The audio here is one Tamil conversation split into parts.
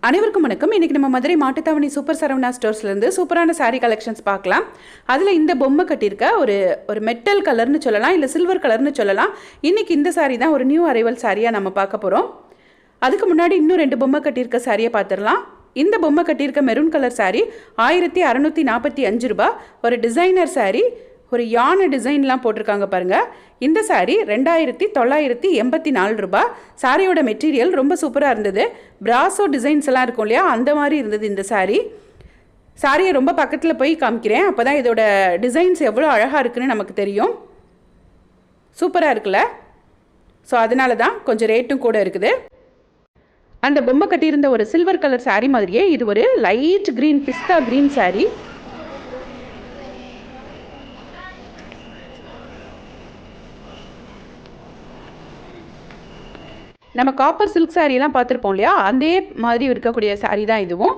அனைவருக்கும் வணக்கம். இன்றைக்கி நம்ம மதுரை மாட்டுத்தாவணி சூப்பர் சரவணா ஸ்டோர்ஸ்லேருந்து சூப்பரான சாரீ கலெக்ஷன்ஸ் பார்க்கலாம். அதில் இந்த பொம்மை கட்டியிருக்க ஒரு மெட்டல் கலர்னு சொல்லலாம், இல்லை சில்வர் கலர்னு சொல்லலாம். இன்றைக்கி இந்த சாரீ தான் ஒரு நியூ அரைவல் சாரியாக நம்ம பார்க்க போகிறோம். அதுக்கு முன்னாடி இன்னும் 2 பொம்மை கட்டியிருக்க சாரியை பார்த்துடலாம். இந்த பொம்மை கட்டியிருக்க மெரூன் கலர் சாரீ 1645 ரூபா. ஒரு டிசைனர் சாரீ, ஒரு யானை டிசைன்லாம் போட்டிருக்காங்க பாருங்கள். இந்த சாரீ 2984 ரூபா. சாரியோட மெட்டீரியல் ரொம்ப சூப்பராக இருந்தது. பிராசோ டிசைன்ஸ் எல்லாம் இருக்கும் இல்லையா, அந்த மாதிரி இருந்தது இந்த சாரீ. சாரியை ரொம்ப பக்கத்தில் போய் காமிக்கிறேன், அப்போ தான் இதோட டிசைன்ஸ் எவ்வளோ அழகாக இருக்குன்னு நமக்கு தெரியும். சூப்பராக இருக்குல்ல? ஸோ அதனால தான் கொஞ்சம் ரேட்டும் கூட இருக்குது. அந்த பொம்மை கட்டியிருந்த ஒரு சில்வர் கலர் சாரீ மாதிரியே இது ஒரு லைட் க்ரீன், பிஸ்தா க்ரீன் சாரீ. நம்ம காப்பர் சில்க் சாரீலாம் பார்த்துருப்போம் இல்லையா, அதே மாதிரி இருக்கக்கூடிய சாரீ தான் இதுவும்.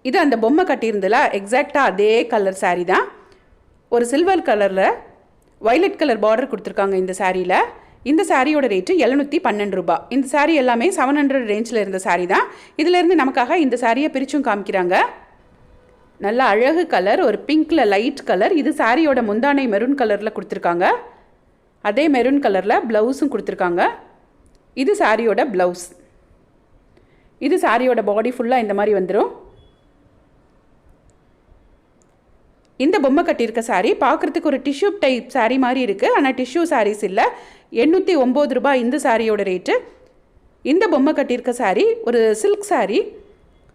இது அந்த பொம்மை கட்டியிருந்தல எக்ஸாக்டாக அதே கலர் சாரீ தான். ஒரு சில்வர் கலரில் வைலட் கலர் பார்டர் கொடுத்துருக்காங்க இந்த சாரியில். இந்த சாரியோட ரேட்டு 712 ரூபா. இந்த சாரீ எல்லாமே 700 ரேஞ்சில் இருந்த சாரீ தான். இதிலேருந்து நமக்காக இந்த சாரியை பிரிச்சும் காமிக்கிறாங்க. நல்ல அழகு கலர், ஒரு பிங்க்கில் லைட் கலர். இது சாரியோட முந்தானை மெரூன் கலரில் கொடுத்துருக்காங்க. அதே மெரூன் கலரில் ப்ளவுஸும் கொடுத்துருக்காங்க. இது சாரியோட ப்ளவுஸ். இது சாரியோட பாடி ஃபுல்லாக இந்த மாதிரி வந்துடும். இந்த பொம்மை கட்டியிருக்க சாரீ பார்க்குறதுக்கு ஒரு டிஷ்யூ டைப் சாரீ மாதிரி இருக்குது, ஆனால் டிஷ்யூ சாரீஸ் இல்லை. 809 ரூபா இந்த சாரியோட ரேட்டு. இந்த பொம்மை கட்டியிருக்க சாரீ ஒரு சில்க் சாரீ,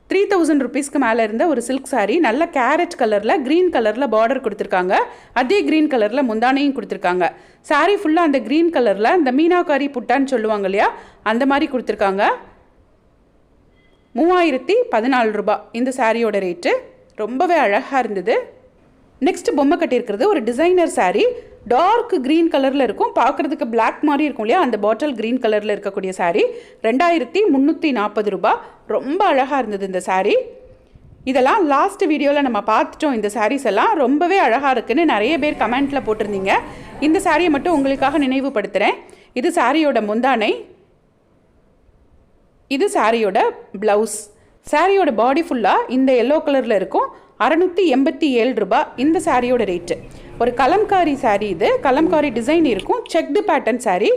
3000 ருபீஸ்க்கு மேலே இருந்த ஒரு சில்க் சாரீ. நல்ல கேரட் கலரில் க்ரீன் கலரில் பார்டர் கொடுத்துருக்காங்க. அதே க்ரீன் கலரில் முந்தானையும் கொடுத்துருக்காங்க. சாரீ ஃபுல்லாக அந்த க்ரீன் கலரில் இந்த மீனாக்காரி புட்டான்னு சொல்லுவாங்க இல்லையா, அந்த மாதிரி கொடுத்துருக்காங்க. 3014 ரூபா இந்த சாரியோட ரேட்டு. ரொம்பவே அழகாக இருந்தது. நெக்ஸ்ட் பொம்மை கட்டியிருக்கிறது ஒரு டிசைனர் சாரீ. டார்க் க்ரீன் கலரில் இருக்கும், பார்க்குறதுக்கு பிளாக் மாதிரி இருக்கும் இல்லையா, அந்த பாட்டில் க்ரீன் கலரில் இருக்கக்கூடிய சாரீ 2340 ரூபா. ரொம்ப அழகாக இருந்தது இந்த சாரீ. இதெல்லாம் லாஸ்ட் வீடியோவில் நம்ம பார்த்துட்டோம். இந்த சாரீஸ் எல்லாம் ரொம்பவே அழகாக இருக்குன்னு நிறைய பேர் கமெண்ட்டில் போட்டிருந்தீங்க. இந்த சாரியை மட்டும் உங்களுக்காக நினைவுபடுத்துகிறேன். இது சாரியோட முந்தானை, இது சாரியோட ப்ளவுஸ். சாரியோட பாடி ஃபுல்லாக இந்த எல்லோ கலரில் இருக்கும். 687 ரூபா இந்த சாரியோட ரேட்டு. ஒரு கலம்காரி சாரீ, இது கலம்காரி டிசைன் இருக்கும், செக்டு பேட்டர்ன் சாரீ.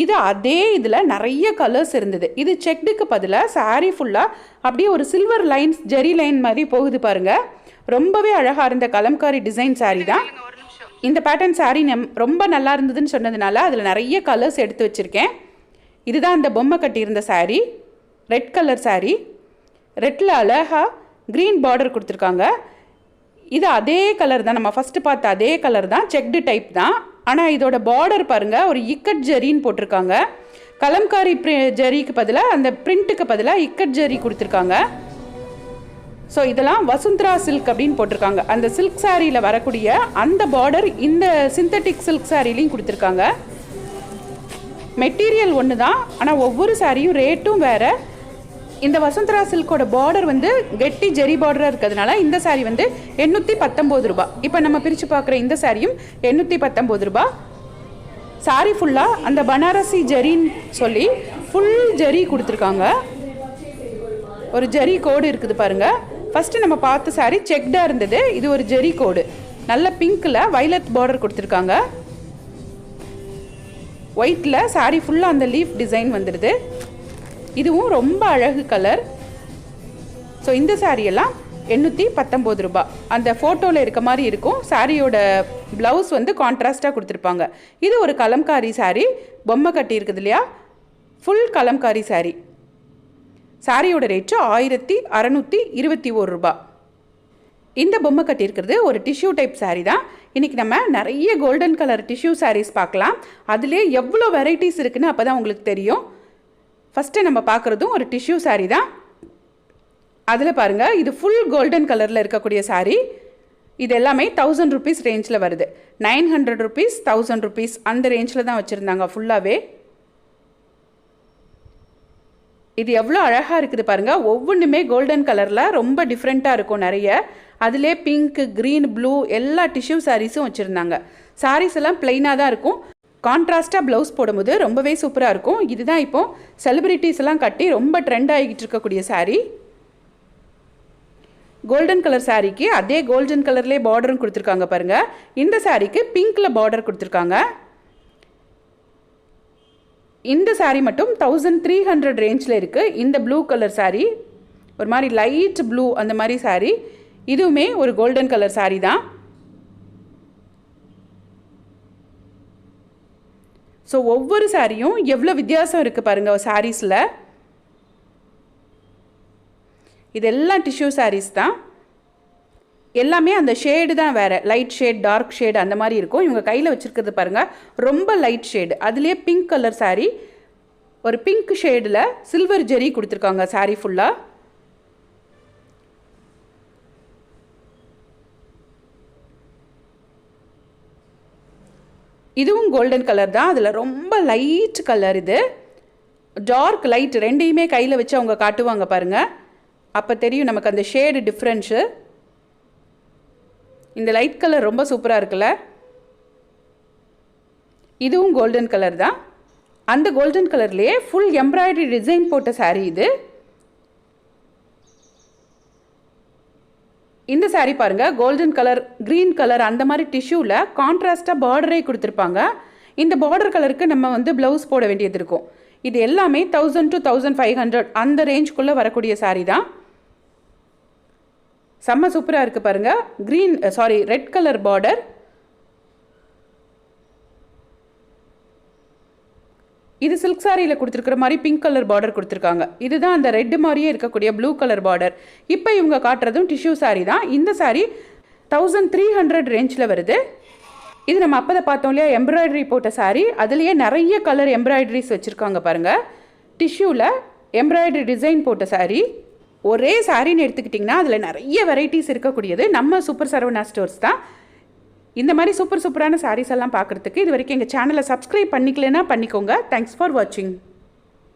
இது அதே இதில் நிறைய கலர்ஸ் இருந்தது. இது செக்டுக்கு பதிலாக சாரீ ஃபுல்லாக அப்படியே ஒரு சில்வர் லைன்ஸ், ஜெரி லைன் மாதிரி போகுது பாருங்கள். ரொம்பவே அழகாக இருந்த கலம்காரி டிசைன் சாரீ தான் இந்த பேட்டர்ன் சாரீ. ரொம்ப நல்லா இருந்ததுன்னு சொன்னதுனால அதில் நிறைய கலர்ஸ் எடுத்து வச்சுருக்கேன். இதுதான் அந்த பொம்மை கட்டியிருந்த சாரீ, ரெட் கலர் சாரீ. ரெட்டில் அழகாக க்ரீன் பார்டர் கொடுத்துருக்காங்க. இது அதே கலர் தான், நம்ம ஃபஸ்ட்டு பார்த்த அதே கலர் தான், செக்டு டைப் தான். ஆனால் இதோட பார்டர் பாருங்கள், ஒரு இக்கட் ஜரின்னு போட்டிருக்காங்க. கலம்காரி ஜரிக்கு பதிலாக, அந்த பிரிண்ட்டுக்கு பதிலாக இக்கட் ஜரி கொடுத்துருக்காங்க. ஸோ இதெல்லாம் வசுந்தரா சில்க் அப்படின்னு போட்டிருக்காங்க. அந்த சில்க் சாரியில் வரக்கூடிய அந்த பார்டர் இந்த சிந்தட்டிக் சில்க் சாரிலையும் கொடுத்துருக்காங்க. மெட்டீரியல் ஒன்று தான், ஆனால் ஒவ்வொரு சாரியும் ரேட்டும் வேறு. இந்த வசுந்தரா சில்கோட பார்டர் கெட்டி ஜெரி பார்டராக இருக்கிறதுனால இந்த சாரீ 819 ரூபா. இப்போ நம்ம பிரித்து பார்க்குற இந்த சாரியும் 819 ரூபா. சாரீ ஃபுல்லாக அந்த பனாரசி ஜெரின்னு சொல்லி ஃபுல் ஜெரி கொடுத்துருக்காங்க. ஒரு ஜெரி கோடு இருக்குது பாருங்கள். ஃபஸ்ட்டு நம்ம பார்த்த சாரீ செக்டாக இருந்தது, இது ஒரு ஜெரி கோடு. நல்ல பிங்க்கில் வைலட் பார்டர் கொடுத்துருக்காங்க. ஒயிட்டில் சாரீ ஃபுல்லாக அந்த லீஃப் டிசைன் வந்துடுது. இதுவும் ரொம்ப அழகு கலர். ஸோ இந்த சாரியெல்லாம் 819 ரூபா. அந்த ஃபோட்டோவில் இருக்க மாதிரி இருக்கும். சாரியோட ப்ளவுஸ் கான்ட்ராஸ்டாக கொடுத்துருப்பாங்க. இது ஒரு கலம்காரி சாரீ, பொம்மை கட்டி இருக்குது இல்லையா, ஃபுல் கலம்காரி சாரீ. சாரியோட ரேட்டு 1621 ரூபா. இந்த பொம்மை கட்டியிருக்கிறது ஒரு டிஷ்யூ டைப் சாரீ தான். இன்றைக்கி நம்ம நிறைய கோல்டன் கலர் டிஷ்யூ சாரீஸ் பார்க்கலாம். அதிலே எவ்வளோ வெரைட்டிஸ் இருக்குதுன்னு அப்போ தான் உங்களுக்கு தெரியும். ஃபஸ்ட்டு நம்ம பார்க்குறதும் ஒரு டிஷ்யூ சாரீ தான். அதில் பாருங்கள், இது ஃபுல் கோல்டன் கலரில் இருக்கக்கூடிய சாரீ. இது எல்லாமே 1000 ருபீஸ் ரேஞ்சில் வருது. 900 ருபீஸ், 1000 ருபீஸ் அந்த ரேஞ்சில் தான் வச்சுருந்தாங்க ஃபுல்லாகவே. இது எவ்வளோ அழகாக இருக்குது பாருங்கள். ஒவ்வொன்றுமே கோல்டன் கலரில் ரொம்ப டிஃப்ரெண்ட்டாக இருக்கும் நிறைய. அதிலே பிங்க், க்ரீன், ப்ளூ எல்லா டிஷ்யூ சாரீஸும் வச்சுருந்தாங்க. சாரீஸ் எல்லாம் ப்ளைனாக தான் இருக்கும். கான்ட்ராஸ்ட்டாக ப்ளவுஸ் போடும்போது ரொம்பவே சூப்பராக இருக்கும். இதுதான் இப்போது செலிப்ரிட்டிஸ் எல்லாம் கட்டி ரொம்ப ட்ரெண்ட் ஆகிட்டு இருக்கக்கூடிய சாரீ. கோல்டன் கலர் சாரீக்கு அதே கோல்டன் கலர்லேயே பார்டரும் கொடுத்துருக்காங்க பாருங்கள். இந்த சாரீக்கு பிங்க்கில் பார்டர் கொடுத்துருக்காங்க. இந்த சாரீ மட்டும் 1300 ரேஞ்சில் இருக்குது. இந்த ப்ளூ கலர் சாரீ ஒரு மாதிரி லைட் ப்ளூ அந்த மாதிரி சாரீ, இதுவுமே ஒரு கோல்டன் கலர் சாரீ தான். ஸோ ஒவ்வொரு சாரியும் எவ்வளோ வித்தியாசம் இருக்குது பாருங்கள் சாரீஸில். இதெல்லாம் டிஷ்யூ சாரீஸ் தான். எல்லாமே அந்த ஷேடு தான் வேறு, லைட் ஷேட் டார்க் ஷேடு அந்த மாதிரி இருக்கும். இவங்க கையில் வச்சுருக்கிறது பாருங்கள் ரொம்ப லைட் ஷேடு. அதுலேயே பிங்க் கலர் சாரீ, ஒரு பிங்க் ஷேடில் சில்வர் ஜெரி கொடுத்துருக்காங்க சாரீ ஃபுல்லாக. இதுவும் கோல்டன் கலர் தான். அதில் ரொம்ப லைட் கலர், இது டார்க் லைட் ரெண்டையுமே கையில் வச்சு அவங்க காட்டுவாங்க பாருங்கள். அப்போ தெரியும் நமக்கு அந்த ஷேடு டிஃப்ரென்ஸு. இந்த லைட் கலர் ரொம்ப சூப்பராக இருக்குல்ல. இதுவும் கோல்டன் கலர் தான். அந்த கோல்டன் கலர்லேயே ஃபுல் எம்ப்ராய்டரி டிசைன் போட்ட சாரீ இது. இந்த சாரீ பாருங்கள் கோல்டன் கலர் க்ரீன் கலர் அந்த மாதிரி டிஷ்யூவில் கான்ட்ராஸ்ட்டாக பார்டரே கொடுத்துருப்பாங்க. இந்த பார்டர் கலருக்கு நம்ம ப்ளவுஸ் போட வேண்டியது இருக்கும். இது எல்லாமே 1000 to 1500 அந்த ரேஞ்சுக்குள்ளே வரக்கூடிய சாரீ தான். செம்ம சூப்பராக இருக்குது பாருங்கள். Red colour border. இது சில்க் சாரியில் கொடுத்துருக்குற மாதிரி பிங்க் கலர் பார்டர் கொடுத்துருக்காங்க. இதுதான் அந்த ரெட் மாதிரியே இருக்கக்கூடிய ப்ளூ கலர் பார்டர். இப்போ இவங்க காட்டுறதும் டிஷ்யூ சாரீ தான். இந்த சாரீ 1300 ரேஞ்சில் வருது. இது நம்ம அப்போதை பார்த்தோம் இல்லையா எம்ப்ராய்டரி போட்ட சாரீ, அதுலேயே நிறைய கலர் எம்ப்ராய்டரிஸ் வச்சுருக்காங்க பாருங்கள். டிஷ்யூவில் எம்ப்ராய்டரி டிசைன் போட்ட சாரீ. ஒரே சாரின்னு எடுத்துக்கிட்டிங்கன்னா அதில் நிறைய வெரைட்டிஸ் இருக்கக்கூடியது நம்ம சூப்பர் சரவணா ஸ்டோர்ஸ் தான். இந்த மாதிரி சூப்பரான சாரீஸ் எல்லாம் பார்க்குறதுக்கு இது வரைக்கும் எங்கள் சேனலை சப்ஸ்கிரைப் பண்ணிக்கலைன்னா பண்ணிக்கோங்க. தேங்க்ஸ் ஃபார் வாட்சிங்.